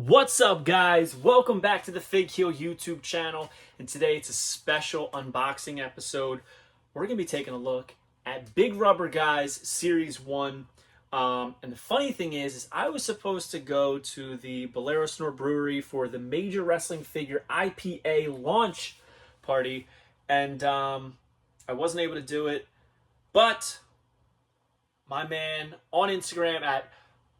What's up, guys? Welcome back to the Fig Heel YouTube channel, and today it's a special unboxing episode. We're going to be taking a look at Big Rubber Guys Series 1. And the funny thing is I was supposed to go to the Bolero Snore Brewery for the Major Wrestling Figure IPA launch party, and I wasn't able to do it, but my man on Instagram at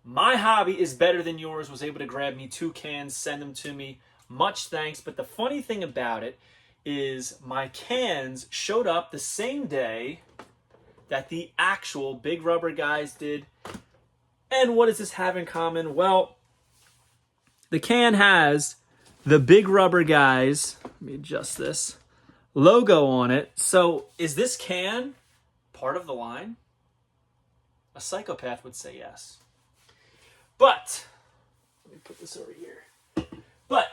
My Hobby Is Better Than Yours was able to grab me 2 cans, send them to me. Much thanks. But the funny thing about it is my cans showed up the same day that the actual Big Rubber Guys did. And what does this have in common? Well, the can has the Big Rubber Guys, let me adjust this, logo on it. So is this can part of the line? A psychopath would say yes. But, let me put this over here. But,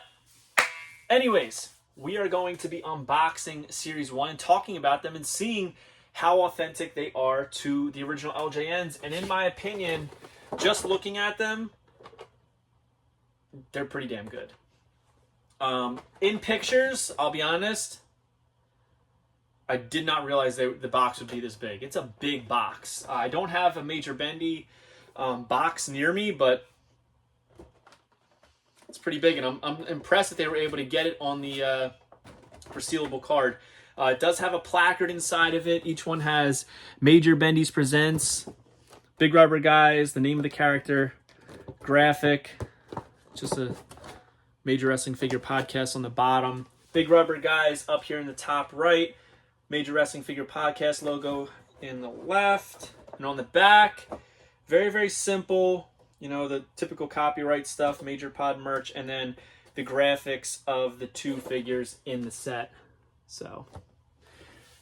anyways, we are going to be unboxing Series 1 and talking about them and seeing how authentic they are to the original LJNs. And in my opinion, just looking at them, they're pretty damn good. In pictures, I'll be honest, I did not realize the box would be this big. It's a big box. I don't have a Major Bendy box near me, but it's pretty big, and I'm impressed that they were able to get it on the resealable card. It does have a placard inside of it. Each one has Major Bendy's Presents, Big Rubber Guys, the name of the character, graphic, just a Major Wrestling Figure Podcast on the bottom, Big Rubber Guys up here in the top right, Major Wrestling Figure Podcast logo in the left, and on the back, very, very simple, you know, the typical copyright stuff, Major Pod merch, and then the graphics of the 2 figures in the set. So,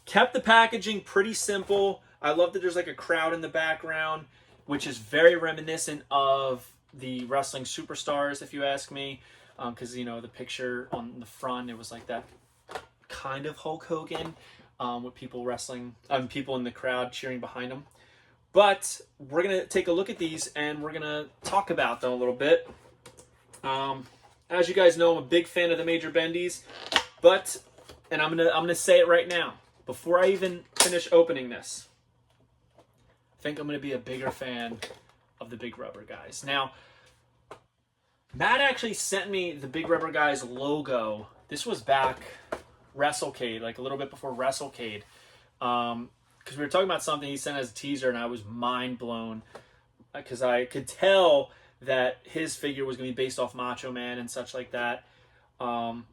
kept the packaging pretty simple. I love that there's like a crowd in the background, which is very reminiscent of the Wrestling Superstars, if you ask me, because, you know, the picture on the front, it was like that kind of Hulk Hogan with people wrestling, people in the crowd cheering behind him. But we're going to take a look at these and we're going to talk about them a little bit. As you guys know, I'm a big fan of the Major Bendies, and I'm going to say it right now, before I even finish opening this, I think I'm going to be a bigger fan of the Big Rubber Guys. Now, Matt actually sent me the Big Rubber Guys logo. This was back WrestleCade, like a little bit before WrestleCade. Because we were talking about something he sent as a teaser, and I was mind blown because I could tell that his figure was going to be based off Macho Man and such like that. And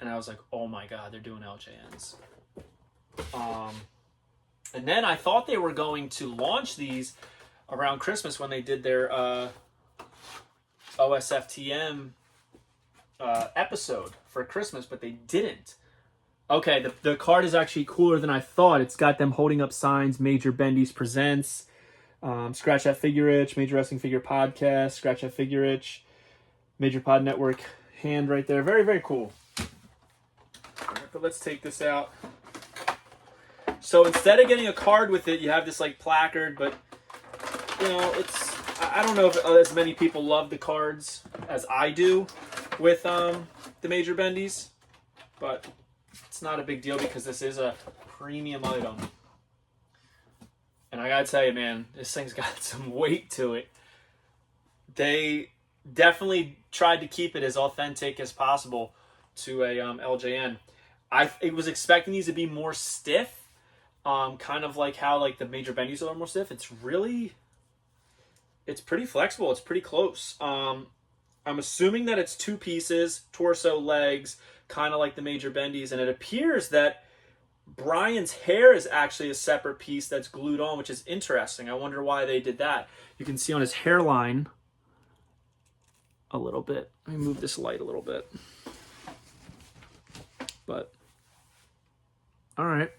I was like, oh my God, they're doing LJNs. And then I thought they were going to launch these around Christmas when they did their OSFTM episode for Christmas, but they didn't. Okay, the card is actually cooler than I thought. It's got them holding up signs, Major Bendy's Presents, Scratch That Figure Itch, Major Wrestling Figure Podcast, Scratch That Figure Itch, Major Pod Network hand right there. Very, very cool. All right, but let's take this out. So instead of getting a card with it, you have this like placard, but you know, I don't know if as many people love the cards as I do with the Major Bendies, but it's not a big deal because this is a premium item. And I gotta tell you, man, this thing's got some weight to it. They definitely tried to keep it as authentic as possible to a LJN. I was expecting these to be more stiff, kind of like how like the Major Bendies are more stiff. It's pretty flexible. It's pretty close. I'm assuming that it's 2 pieces, torso, legs, kind of like the Major Bendies, and it appears that Brian's hair is actually a separate piece that's glued on, which is interesting. I wonder why they did that. You can see on his hairline a little bit. Let me move this light a little bit. But, all right.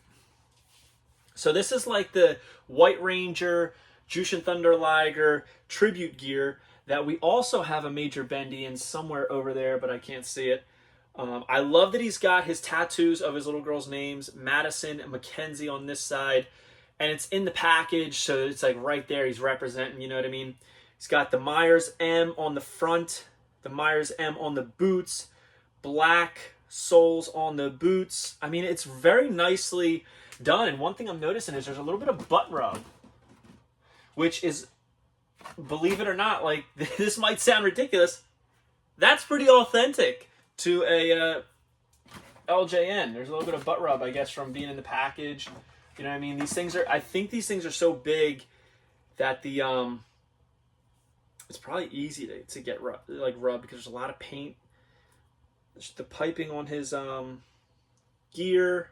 So this is like the White Ranger, Jushin Thunder Liger tribute gear that we also have a Major Bendy in somewhere over there, but I can't see it. I love that he's got his tattoos of his little girls' names, Madison and Mackenzie on this side, and it's in the package, so it's like right there, he's representing, you know what I mean? He's got the Myers M on the front, the Myers M on the boots, black soles on the boots. I mean, it's very nicely done. And one thing I'm noticing is there's a little bit of butt rub, which is, believe it or not, like, this might sound ridiculous, that's pretty authentic to a LJN. There's a little bit of butt rub, I guess, from being in the package. You know what I mean? These things are, I think these things are so big that the it's probably easy to get rubbed because there's a lot of paint. The piping on his gear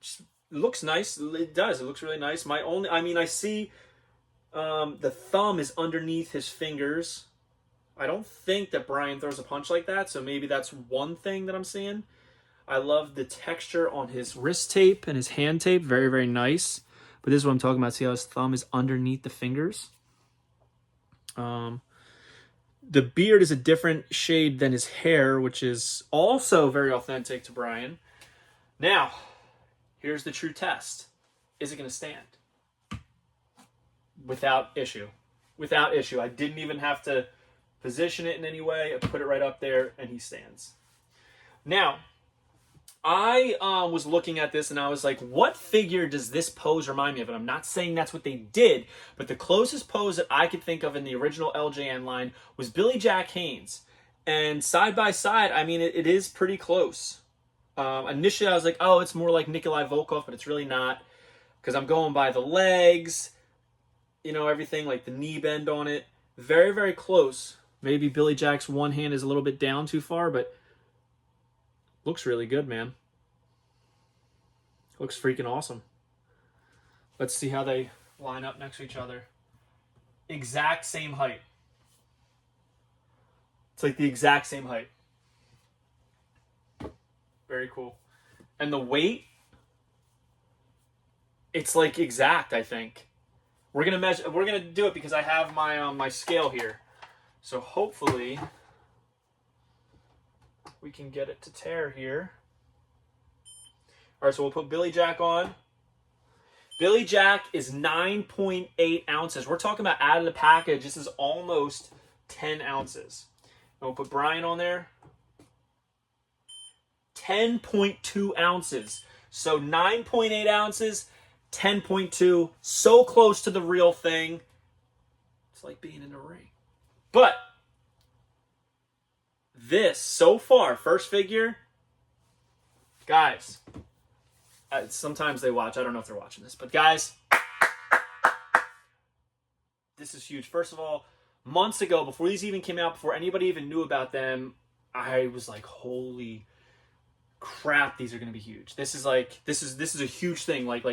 just looks nice. It does. It looks really nice. I see the thumb is underneath his fingers. I don't think that Brian throws a punch like that, so maybe that's one thing that I'm seeing. I love the texture on his wrist tape and his hand tape. Very, very nice. But this is what I'm talking about. See how his thumb is underneath the fingers? The beard is a different shade than his hair, which is also very authentic to Brian. Now, here's the true test. Is it going to stand? Without issue. Without issue. I didn't even have to position it in any way. I put it right up there, and he stands. Now, I was looking at this and I was like, what figure does this pose remind me of? And I'm not saying that's what they did, but the closest pose that I could think of in the original LJN line was Billy Jack Haynes. And side by side, I mean, it is pretty close. Initially, I was like, oh, it's more like Nikolai Volkov, but it's really not, because I'm going by the legs, you know, everything, like the knee bend on it. Very, very close. Maybe Billy Jack's one hand is a little bit down too far, but looks really good, man. Looks freaking awesome. Let's see how they line up next to each other. Exact same height. It's like the exact same height. Very cool. And the weight, it's like exact, I think. We're gonna measure. We're gonna do it because I have my my scale here. So hopefully we can get it to tear here. All right, so we'll put Billy Jack on. Billy Jack is 9.8 ounces. We're talking about out of the package. This is almost 10 ounces. And we'll put Brian on there. 10.2 ounces. So 9.8 ounces, 10.2. So close to the real thing. It's like being in a ring. But this, so far, first figure, guys, sometimes they watch. I don't know if they're watching this. But guys, this is huge. First of all, months ago, before these even came out, before anybody even knew about them, I was like, holy crap, these are going to be huge. This is like, this is a huge thing. Like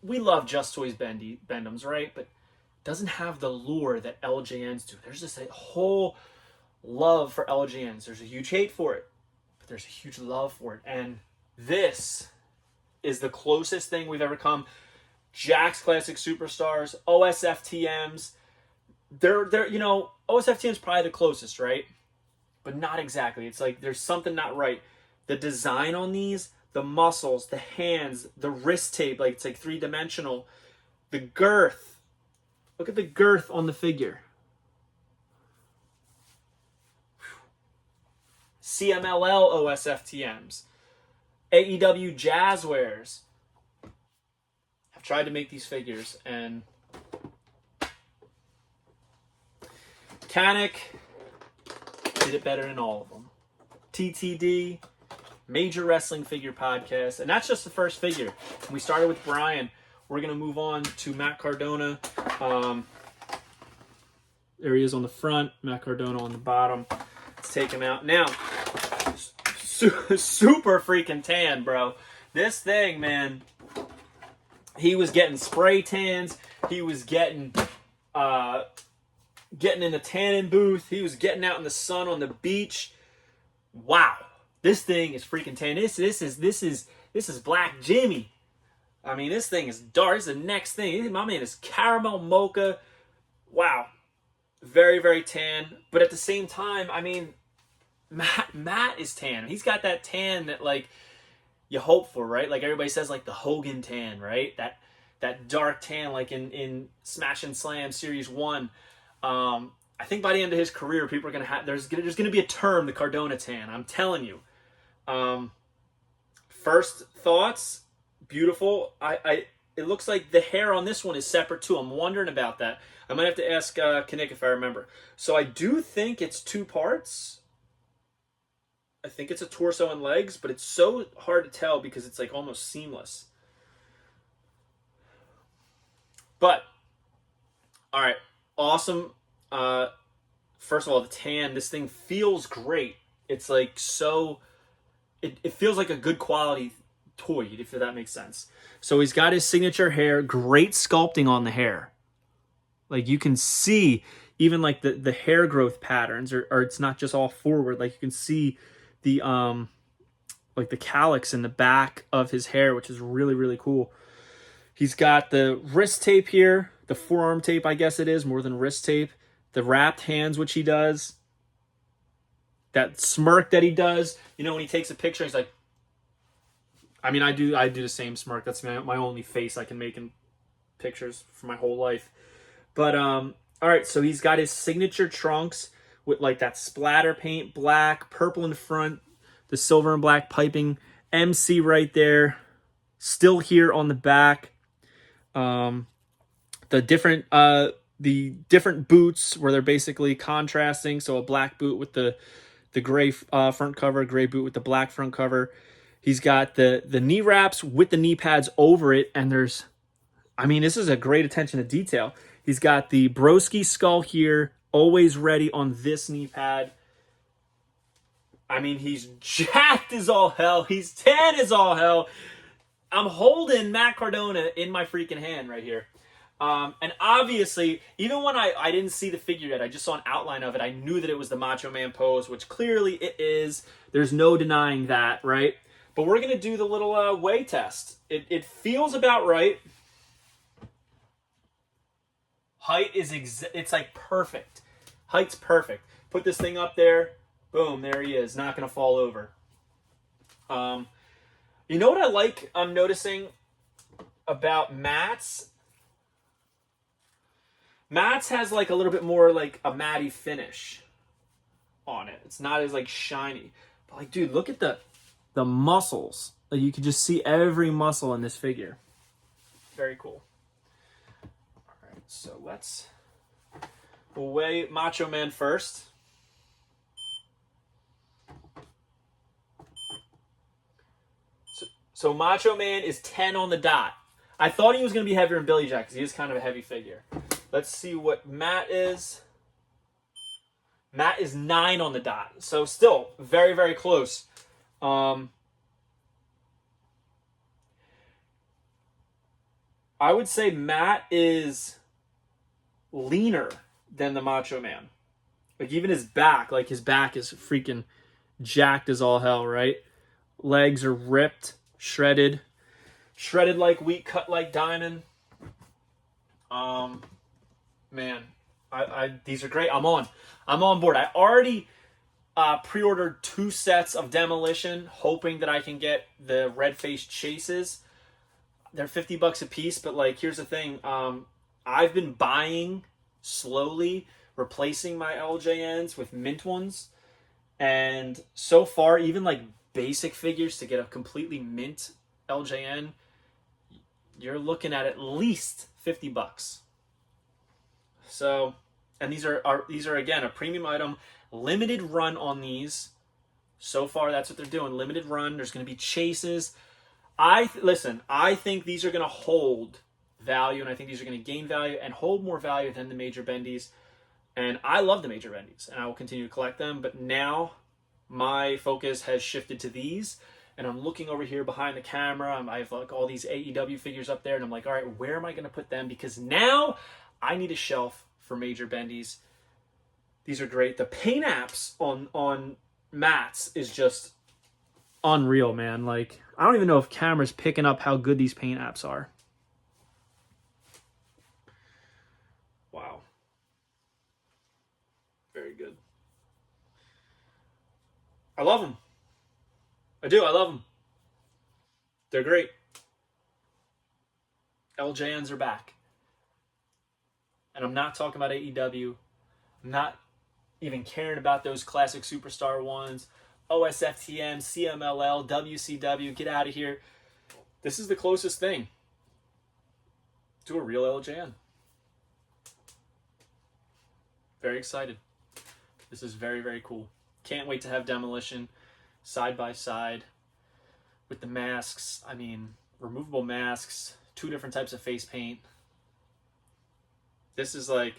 we love Just Toys Bend-Ems, right? But it doesn't have the lure that LJNs do. There's just a whole love for LJNs. There's a huge hate for it, but there's a huge love for it. And this is the closest thing we've ever come. Jack's Classic Superstars, OSFTMs. They're you know, OSFTM's probably the closest, right? But not exactly. It's like there's something not right. The design on these, the muscles, the hands, the wrist tape, like it's like three-dimensional. The girth. Look at the girth on the figure. CMLL OSFTMs. AEW Jazzwares. I've tried to make these figures, and Canic did it better than all of them. TTD, Major Wrestling Figure Podcast, and that's just the first figure. We started with Brian. We're going to move on to Matt Cardona. There he is on the front, Matt Cardona on the bottom. Let's take him out. Now, super freaking tan, bro. This thing, man, he was getting spray tans. He was getting in the tanning booth. He was getting out in the sun on the beach. Wow, this thing is freaking tan. This is Black Jimmy. I mean, this thing is dark. This is the next thing. My man is caramel mocha. Wow, very, very tan. But at the same time, I mean, Matt is tan. He's got that tan that like you hope for, right? Like everybody says, like the Hogan tan, right? That dark tan, like in Smash and Slam Series 1. I I think by the end of his career, people are gonna have there's gonna be a term, the Cardona tan. I'm telling you. First thoughts, beautiful. It looks like the hair on this one is separate too. I'm wondering about that. I might have to ask Kinnick if I remember. So I do think it's 2 parts. I think it's a torso and legs, but it's so hard to tell because it's like almost seamless. But, all right, awesome. First of all, the tan, this thing feels great. It's like so, it feels like a good quality toy, if that makes sense. So he's got his signature hair, great sculpting on the hair. Like you can see even like the hair growth patterns, or it's not just all forward. Like you can see the like the calyx in the back of his hair, which is really, really cool. He's got the wrist tape here, the forearm tape, I guess it is, more than wrist tape. The wrapped hands, which he does. That smirk that he does. You know, when he takes a picture, he's like, I mean, I do the same smirk. That's my only face I can make in pictures for my whole life. But, all right, so he's got his signature trunks with like that splatter paint, black, purple in the front, the silver and black piping, MC right there, still here on the back. The different boots where they're basically contrasting. So a black boot with the gray front cover, gray boot with the black front cover. He's got the knee wraps with the knee pads over it, and there's, I mean, this is a great attention to detail. He's got the broski skull here, always ready on this knee pad. I mean, he's jacked as all hell. He's tan as all hell. I'm holding Matt Cardona in my freaking hand right here. And obviously, even when I didn't see the figure yet, I just saw an outline of it, I knew that it was the Macho Man pose, which clearly it is. There's no denying that, right? But we're going to do the little weigh test. It feels about right. Height is, it's like perfect. Height's perfect. Put this thing up there. Boom, there he is. Not going to fall over. You know what I'm noticing about Matt's? Matt's has like a little bit more like a matty finish on it. It's not as like shiny. But like, dude, look at the muscles. Like you can just see every muscle in this figure. Very cool. All right, so we'll weigh Macho Man first. So Macho Man is 10 on the dot. I thought he was going to be heavier than Billy Jack because he is kind of a heavy figure. Let's see what Matt is. Matt is 9 on the dot. So still very, very close. I would say Matt is leaner than the Macho Man. Like even his back, like his back is freaking jacked as all hell, right? Legs are ripped, shredded like wheat, cut like diamond. Man, these are great. I'm on board. I already pre-ordered 2 sets of Demolition, hoping that I can get the red-faced chases. They're $50 a piece, but like, here's the thing. I've been buying slowly, replacing my LJNs with mint ones, and so far, even like basic figures to get a completely mint LJN, you're looking at least $50. So, and these are again a premium item, limited run on these. So far, that's what they're doing. Limited run. There's going to be chases. I think these are going to hold value, and I think these are going to gain value and hold more value than the Major Bendies. And I love the Major Bendies, and I will continue to collect them. But now my focus has shifted to these, and I'm looking over here behind the camera. I have like all these AEW figures up there, and I'm like, all right, where am I going to put them? Because now I need a shelf for Major Bendies. These are great. The paint apps on Matt's is just unreal, man. Like, I don't even know if camera's picking up how good these paint apps are. Wow. Very good. I love them. I do. I love them. They're great. LJNs are back. And I'm not talking about AEW. not even caring about those classic superstar ones. OSFTM, CMLL, WCW, get out of here. This is the closest thing to a real LJN. Very excited. This is very, very cool. Can't wait to have Demolition side by side with the masks. I mean, removable masks, 2 different types of face paint. This is a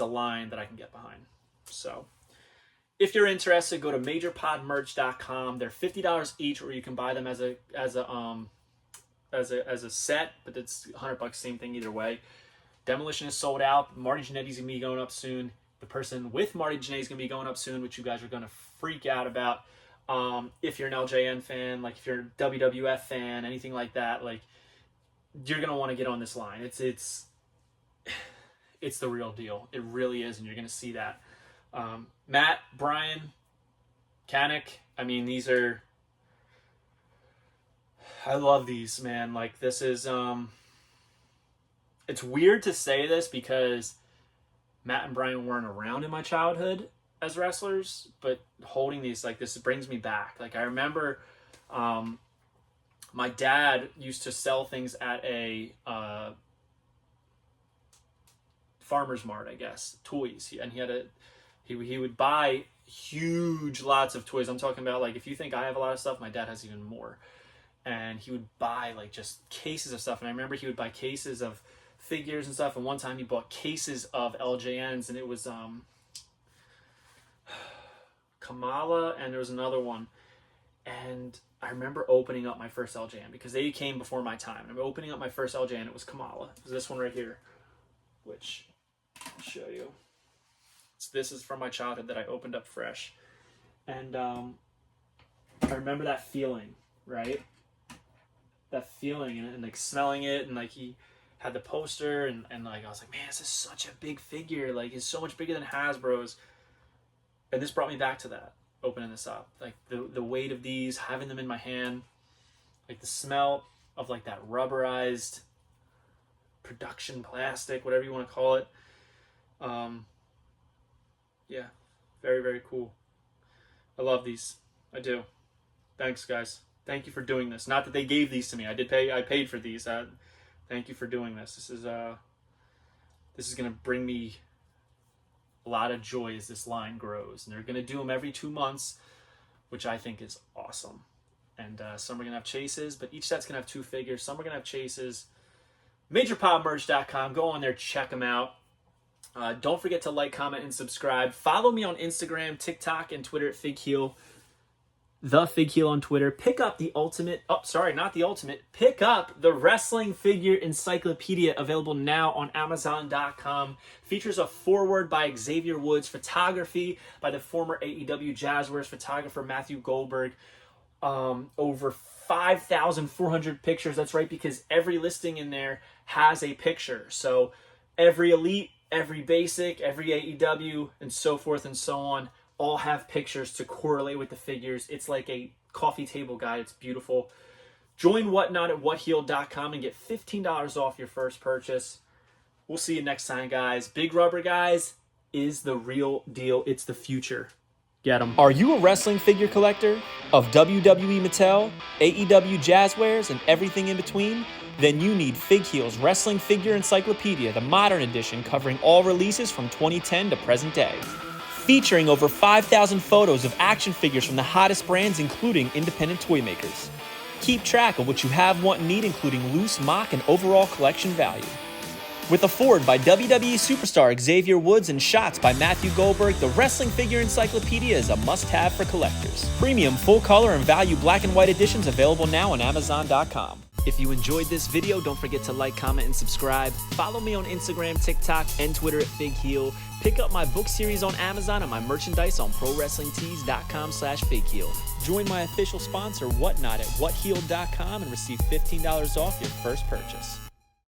line that I can get behind. So if you're interested, go to majorpodmerch.com. They're $50 each, or you can buy them as a set, but it's $100, same thing either way. Demolition is sold out. Marty Jannetty's gonna be going up soon. The person with Marty Jannetty is gonna be going up soon, which you guys are gonna freak out about. If you're an LJN fan, like if you're a WWF fan, anything like that, like you're gonna want to get on this line. It's the real deal. It really is, and you're gonna see that. Matt, Brian, Kanik, I mean, these are, I love these, man. Like, this is, it's weird to say this because Matt and Brian weren't around in my childhood as wrestlers, but holding these, like, this brings me back. Like, I remember, my dad used to sell things at a, farmer's mart, I guess, toys. And he had he would buy huge lots of toys. I'm talking about, like, if you think I have a lot of stuff, my dad has even more. And he would buy, like, just cases of stuff. And I remember he would buy cases of figures and stuff. And one time he bought cases of LJNs, and it was Kamala, and there was another one. And I remember opening up my first LJN because they came before my time. And I'm opening up my first LJN. It was Kamala. It was this one right here, which I'll show you. This is from my childhood that I opened up fresh. And I remember that feeling, right? That feeling, and like smelling it, and like he had the poster, and like I was like, man, this is such a big figure. Like, it's so much bigger than Hasbro's. And this brought me back to that, opening this up. Like the weight of these, having them in my hand, like the smell of like that rubberized production plastic, whatever you want to call it. Yeah, very, very cool. I love these. I do. Thanks, guys. Thank you for doing this. Not that they gave these to me. I paid for these. Thank you for doing this. This is going to bring me a lot of joy as this line grows. And they're going to do them every 2 months, which I think is awesome. And some are going to have chases, but each set's going to have 2 figures. Some are going to have chases. MajorPodMerch.com. Go on there, check them out. Don't forget to like, comment, and subscribe. Follow me on Instagram, TikTok, and Twitter at FigHeel. The FigHeel on Twitter. Pick up the ultimate, pick up the Wrestling Figure Encyclopedia, available now on Amazon.com. Features a foreword by Xavier Woods, photography by the former AEW Jazzwares photographer Matthew Goldberg. Over 5,400 pictures. That's right, because every listing in there has a picture. So every Elite, every Basic, every AEW, and so forth and so on, all have pictures to correlate with the figures. It's like a coffee table guide. It's beautiful. Join Whatnot at whathealed.com and get $15 off your first purchase. We'll see you next time, guys. Big Rubber, guys, is the real deal. It's the future. Get them. Are you a wrestling figure collector of WWE Mattel, AEW Jazzwares, and everything in between? Then you need FigHeel's Wrestling Figure Encyclopedia, the modern edition covering all releases from 2010 to present day. Featuring over 5,000 photos of action figures from the hottest brands, including independent toy makers. Keep track of what you have, want, and need, including loose, mock, and overall collection value. With a foreword by WWE superstar Xavier Woods and shots by Matthew Goldberg, the Wrestling Figure Encyclopedia is a must-have for collectors. Premium full-color and value black and white editions available now on Amazon.com. If you enjoyed this video, don't forget to like, comment, and subscribe. Follow me on Instagram, TikTok, and Twitter at FigHeel. Pick up my book series on Amazon and my merchandise on ProWrestlingTees.com/FigHeel. Join my official sponsor, Whatnot, at whathealed.com and receive $15 off your first purchase.